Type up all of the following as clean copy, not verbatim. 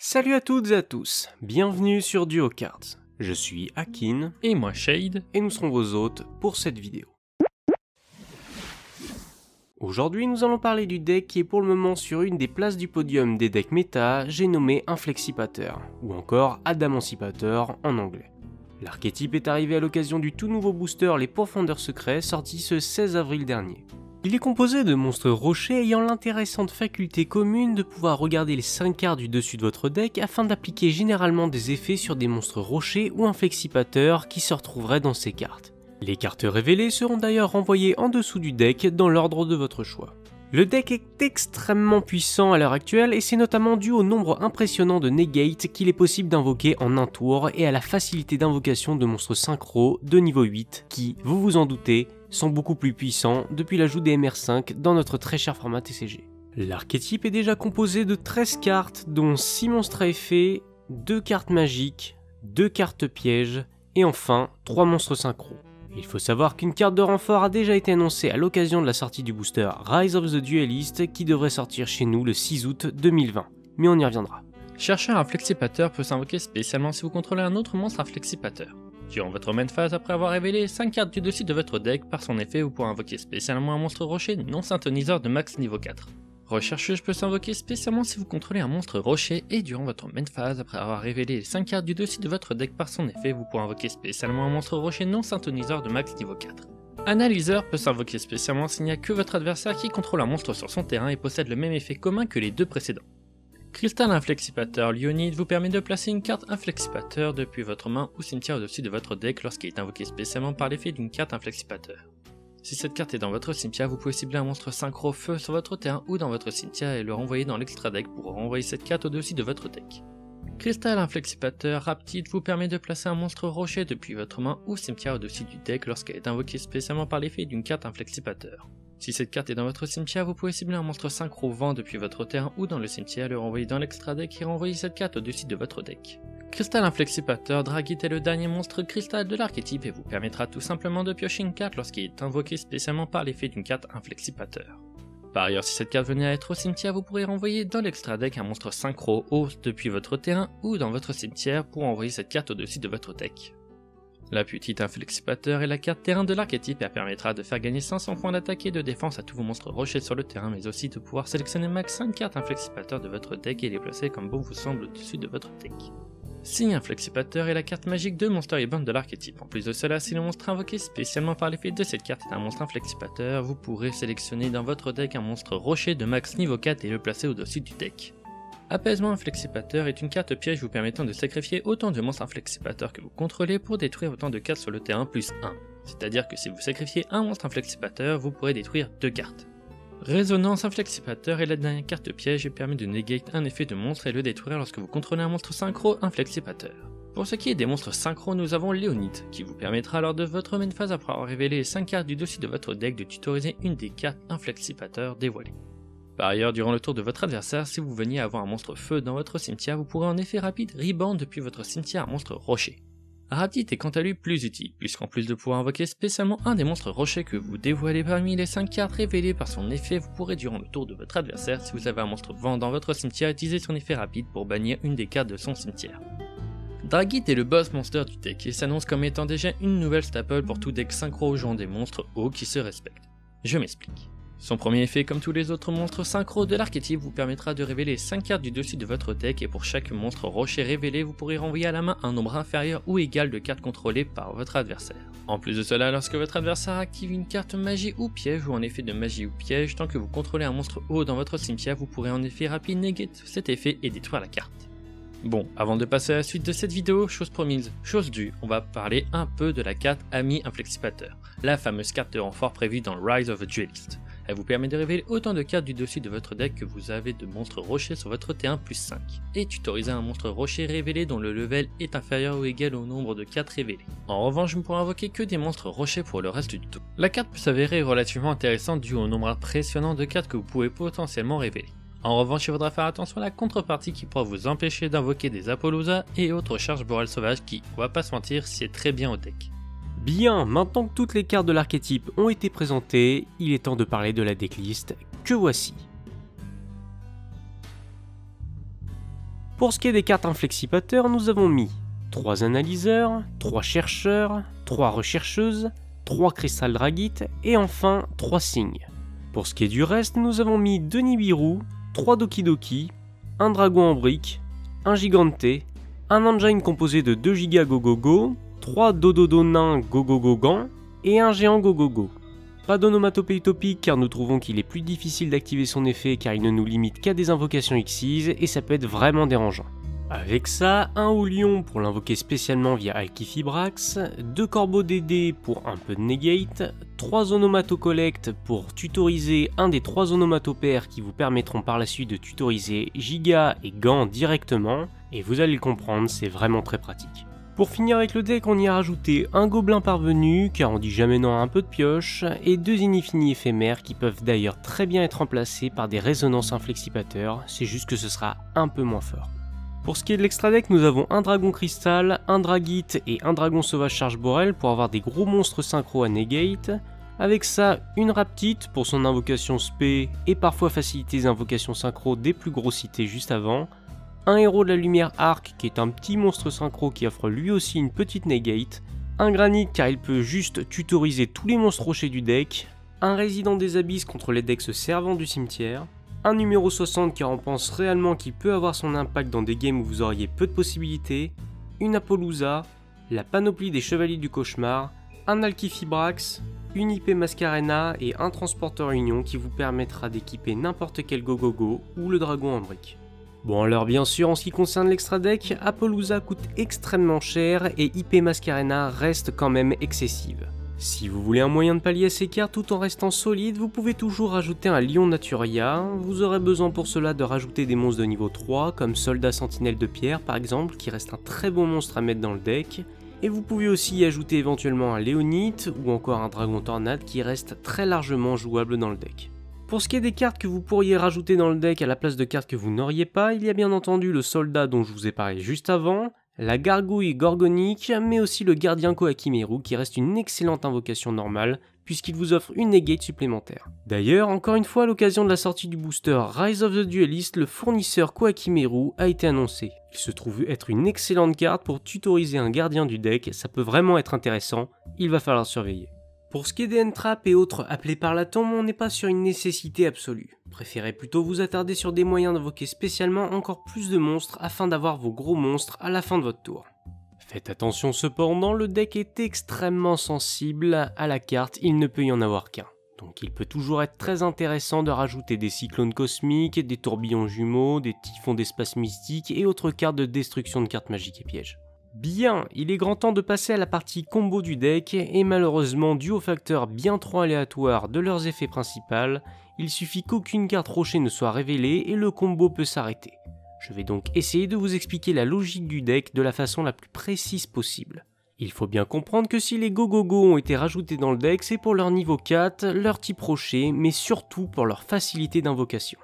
Salut à toutes et à tous, bienvenue sur Duo Cards. Je suis Akin, Et moi Shade, et nous serons vos hôtes pour cette vidéo. Aujourd'hui nous allons parler du deck qui est pour le moment sur une des places du podium des decks méta, j'ai nommé Inflexipateur, ou encore Adamancipateur en anglais. L'archétype est arrivé à l'occasion du tout nouveau booster Les Pourfendeurs Secrets sorti ce 16 avril dernier. Il est composé de monstres rochers ayant l'intéressante faculté commune de pouvoir regarder les 5 cartes du dessus de votre deck afin d'appliquer généralement des effets sur des monstres rochers ou inflexipateurs qui se retrouveraient dans ces cartes. Les cartes révélées seront d'ailleurs renvoyées en dessous du deck dans l'ordre de votre choix. Le deck est extrêmement puissant à l'heure actuelle et c'est notamment dû au nombre impressionnant de negate qu'il est possible d'invoquer en un tour et à la facilité d'invocation de monstres synchro de niveau 8 qui, vous vous en doutez, sont beaucoup plus puissants depuis l'ajout des MR5 dans notre très cher format TCG. L'archétype est déjà composé de 13 cartes dont 6 monstres à effet, 2 cartes magiques, 2 cartes pièges et enfin 3 monstres synchro. Il faut savoir qu'une carte de renfort a déjà été annoncée à l'occasion de la sortie du booster Rise of the Duelist qui devrait sortir chez nous le 6 août 2020, mais on y reviendra. chercheur inflexipateur peut s'invoquer spécialement si vous contrôlez un autre monstre inflexipateur. Durant votre main phase, après avoir révélé 5 cartes du dessus de votre deck, par son effet vous pourrez invoquer spécialement un monstre rocher non synthoniseur de max niveau 4. Rechercheuse peut s'invoquer spécialement si vous contrôlez un monstre rocher et durant votre main phase, après avoir révélé les 5 cartes du dessus de votre deck par son effet, vous pourrez invoquer spécialement un monstre rocher non synthoniseur de max niveau 4. Analyseur peut s'invoquer spécialement s'il n'y a que votre adversaire qui contrôle un monstre sur son terrain et possède le même effet commun que les deux précédents. Cristal inflexipateur Lionide vous permet de placer une carte inflexipateur depuis votre main ou cimetière au-dessus de votre deck lorsqu'il est invoqué spécialement par l'effet d'une carte inflexipateur. Si cette carte est dans votre cimetière, vous pouvez cibler un monstre synchro feu sur votre terrain ou dans votre cimetière et le renvoyer dans l'extra deck pour renvoyer cette carte au-dessus de votre deck. Cristal inflexipateur Raptide vous permet de placer un monstre rocher depuis votre main ou cimetière au-dessus du deck lorsqu'elle est invoquée spécialement par l'effet d'une carte inflexipateur. Si cette carte est dans votre cimetière, vous pouvez cibler un monstre synchro vent depuis votre terrain ou dans le cimetière, le renvoyer dans l'extra deck et renvoyer cette carte au-dessus de votre deck. Cristal inflexipateur Dragite est le dernier monstre cristal de l'archétype et vous permettra tout simplement de piocher une carte lorsqu'il est invoqué spécialement par l'effet d'une carte inflexipateur. Par ailleurs, si cette carte venait à être au cimetière, vous pourrez renvoyer dans l'extra deck un monstre synchro haut depuis votre terrain ou dans votre cimetière pour envoyer cette carte au-dessus de votre deck. La petite inflexipateur est la carte terrain de l'archétype et elle permettra de faire gagner 500 points d'attaque et de défense à tous vos monstres rochers sur le terrain, mais aussi de pouvoir sélectionner max 5 cartes inflexipateurs de votre deck et les placer comme bon vous semble au-dessus de votre deck. Signe inflexipateur est la carte magique de Monster Event de l'archétype. En plus de cela, si le monstre invoqué spécialement par l'effet de cette carte est un monstre inflexipateur, vous pourrez sélectionner dans votre deck un monstre rocher de max niveau 4 et le placer au-dessus du deck. Apaisement inflexipateur est une carte piège vous permettant de sacrifier autant de monstres inflexipateurs que vous contrôlez pour détruire autant de cartes sur le terrain plus 1. C'est-à-dire que si vous sacrifiez un monstre inflexipateur, vous pourrez détruire 2 cartes. Résonance inflexipateur est la dernière carte piège et permet de negate un effet de monstre et le détruire lorsque vous contrôlez un monstre synchro inflexipateur. Pour ce qui est des monstres synchro, nous avons Léonite, qui vous permettra lors de votre main phase après avoir révélé 5 cartes du dessus de votre deck de tutoriser une des cartes inflexipateur dévoilées. Par ailleurs, durant le tour de votre adversaire, si vous veniez avoir un monstre feu dans votre cimetière, vous pourrez en effet rapide rebound depuis votre cimetière un monstre rocher. Rapide est quant à lui plus utile, puisqu'en plus de pouvoir invoquer spécialement un des monstres rochers que vous dévoilez parmi les 5 cartes révélées par son effet, vous pourrez durant le tour de votre adversaire, si vous avez un monstre vent dans votre cimetière, utiliser son effet rapide pour bannir une des cartes de son cimetière. Dragite est le boss monster du deck et s'annonce comme étant déjà une nouvelle staple pour tout deck synchro jouant des monstres hauts qui se respectent. Je m'explique. Son premier effet, comme tous les autres monstres synchro de l'archétype, vous permettra de révéler 5 cartes du dessus de votre deck et pour chaque monstre rocher révélé, vous pourrez renvoyer à la main un nombre inférieur ou égal de cartes contrôlées par votre adversaire. En plus de cela, lorsque votre adversaire active une carte magie ou piège ou un effet de magie ou piège, tant que vous contrôlez un monstre haut dans votre cimetière, vous pourrez en effet rapide negate cet effet et détruire la carte. Bon, avant de passer à la suite de cette vidéo, chose promise, chose due, on va parler un peu de la carte Ami Inflexipateur, la fameuse carte de renfort prévue dans Rise of the Duelist. Elle vous permet de révéler autant de cartes du dessus de votre deck que vous avez de monstres rochers sur votre terrain plus 5, et tutoriser un monstre rocher révélé dont le level est inférieur ou égal au nombre de cartes révélées. En revanche, je ne pourrai invoquer que des monstres rochers pour le reste du tour. La carte peut s'avérer relativement intéressante dû au nombre impressionnant de cartes que vous pouvez potentiellement révéler. En revanche, il faudra faire attention à la contrepartie qui pourra vous empêcher d'invoquer des Apollousa et autres charges borales sauvages qui, on va pas se mentir, sied très bien au deck. Bien, maintenant que toutes les cartes de l'archétype ont été présentées, il est temps de parler de la decklist que voici. Pour ce qui est des cartes inflexipateurs, nous avons mis 3 analyseurs, 3 chercheurs, 3 rechercheuses, 3 cristal dragite et enfin 3 signes. Pour ce qui est du reste, nous avons mis 2 Nibiru, 3 Doki Doki, un dragon en brique, un Gigante, un engine composé de 2 Giga Gogogo, 3 Dododo nains Gogogogan et un géant Gogogo. Pas d'onomatopée utopique car nous trouvons qu'il est plus difficile d'activer son effet car il ne nous limite qu'à des invocations Xyz et ça peut être vraiment dérangeant. Avec ça, un Houlion pour l'invoquer spécialement via Alkifibrax, 2 Corbeaux DD pour un peu de negate, 3 Onomatocollect pour tutoriser un des 3 onomatopères qui vous permettront par la suite de tutoriser Giga et Gant directement, et vous allez le comprendre, c'est vraiment très pratique. Pour finir avec le deck, on y a rajouté un Gobelin parvenu, car on dit jamais non à un peu de pioche, et 2 Inifini éphémères qui peuvent d'ailleurs très bien être remplacés par des résonances inflexipateurs, c'est juste que ce sera un peu moins fort. Pour ce qui est de l'extra deck, nous avons un dragon cristal, un dragite et un dragon sauvage charge borel pour avoir des gros monstres synchro à negate. Avec ça, une raptite pour son invocation spé et parfois faciliter les invocations synchro des plus gros cités juste avant. Un héros de la lumière arc qui est un petit monstre synchro qui offre lui aussi une petite negate. Un granite car il peut juste tutoriser tous les monstres rochers du deck. Un résident des abysses contre les decks se servant du cimetière. Un numéro 60 car on pense réellement qu'il peut avoir son impact dans des games où vous auriez peu de possibilités, une Apollousa, la panoplie des chevaliers du cauchemar, un Alkifibrax, une IP Mascarena et un transporteur Union qui vous permettra d'équiper n'importe quel Gogogo ou le dragon en brique. Bon alors bien sûr en ce qui concerne l'extra deck, Apollousa coûte extrêmement cher et IP Mascarena reste quand même excessive. Si vous voulez un moyen de pallier à ces cartes tout en restant solide, vous pouvez toujours rajouter un Lion Naturia, vous aurez besoin pour cela de rajouter des monstres de niveau 3 comme Soldat Sentinelle de Pierre par exemple, qui reste un très bon monstre à mettre dans le deck, et vous pouvez aussi y ajouter éventuellement un Léonite ou encore un Dragon Tornade qui reste très largement jouable dans le deck. Pour ce qui est des cartes que vous pourriez rajouter dans le deck à la place de cartes que vous n'auriez pas, il y a bien entendu le Soldat dont je vous ai parlé juste avant, la Gargouille Gorgonique, mais aussi le Gardien Kohakimeru qui reste une excellente invocation normale puisqu'il vous offre une negate supplémentaire. D'ailleurs, encore une fois à l'occasion de la sortie du booster Rise of the Duelist, le fournisseur Kohakimeru a été annoncé. Il se trouve être une excellente carte pour tutoriser un gardien du deck, ça peut vraiment être intéressant, il va falloir surveiller. Pour ce qui est des end-traps et autres appelés par la tombe, on n'est pas sur une nécessité absolue. Préférez plutôt vous attarder sur des moyens d'invoquer spécialement encore plus de monstres afin d'avoir vos gros monstres à la fin de votre tour. Faites attention cependant, le deck est extrêmement sensible à la carte, il ne peut y en avoir qu'un. Donc il peut toujours être très intéressant de rajouter des cyclones cosmiques, des tourbillons jumeaux, des typhons d'espace mystique et autres cartes de destruction de cartes magiques et pièges. Bien, il est grand temps de passer à la partie combo du deck, et malheureusement dû au facteur bien trop aléatoire de leurs effets principaux, il suffit qu'aucune carte rocher ne soit révélée et le combo peut s'arrêter. Je vais donc essayer de vous expliquer la logique du deck de la façon la plus précise possible. Il faut bien comprendre que si les Gogogo ont été rajoutés dans le deck, c'est pour leur niveau 4, leur type rocher, mais surtout pour leur facilité d'invocation.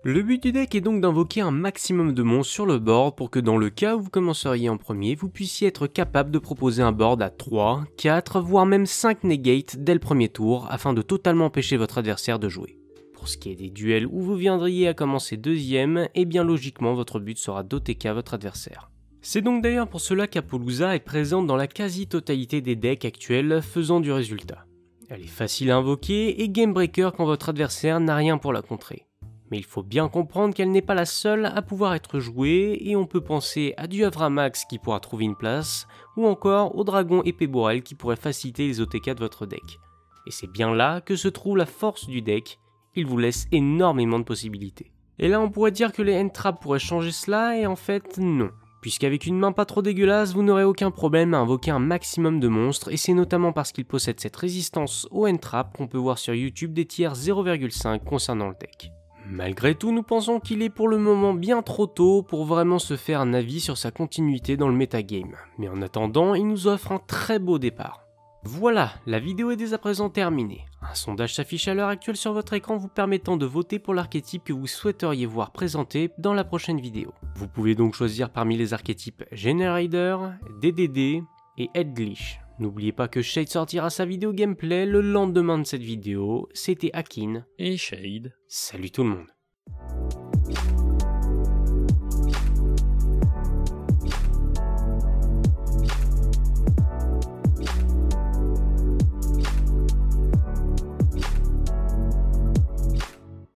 Le but du deck est donc d'invoquer un maximum de monstres sur le board pour que dans le cas où vous commenceriez en premier, vous puissiez être capable de proposer un board à 3, 4, voire même 5 negates dès le premier tour afin de totalement empêcher votre adversaire de jouer. Pour ce qui est des duels où vous viendriez à commencer deuxième, et bien logiquement votre but sera d'OTK votre adversaire. C'est donc d'ailleurs pour cela qu'Apollousa est présente dans la quasi-totalité des decks actuels faisant du résultat. Elle est facile à invoquer et game breaker quand votre adversaire n'a rien pour la contrer. Mais il faut bien comprendre qu'elle n'est pas la seule à pouvoir être jouée, et on peut penser à du Avramax qui pourra trouver une place, ou encore au dragon épée Borel qui pourrait faciliter les OTK de votre deck. Et c'est bien là que se trouve la force du deck, il vous laisse énormément de possibilités. Et là on pourrait dire que les end-traps pourraient changer cela, et en fait non. Puisqu'avec une main pas trop dégueulasse, vous n'aurez aucun problème à invoquer un maximum de monstres, et c'est notamment parce qu'il possède cette résistance au end-trap qu'on peut voir sur YouTube des tiers 0,5 concernant le deck. Malgré tout, nous pensons qu'il est pour le moment bien trop tôt pour vraiment se faire un avis sur sa continuité dans le metagame. Mais en attendant, il nous offre un très beau départ. Voilà, la vidéo est dès à présent terminée. Un sondage s'affiche à l'heure actuelle sur votre écran vous permettant de voter pour l'archétype que vous souhaiteriez voir présenté dans la prochaine vidéo. Vous pouvez donc choisir parmi les archétypes Generider, DDD et Headglish. N'oubliez pas que Shade sortira sa vidéo gameplay le lendemain de cette vidéo. C'était Akin et Shade. Salut tout le monde.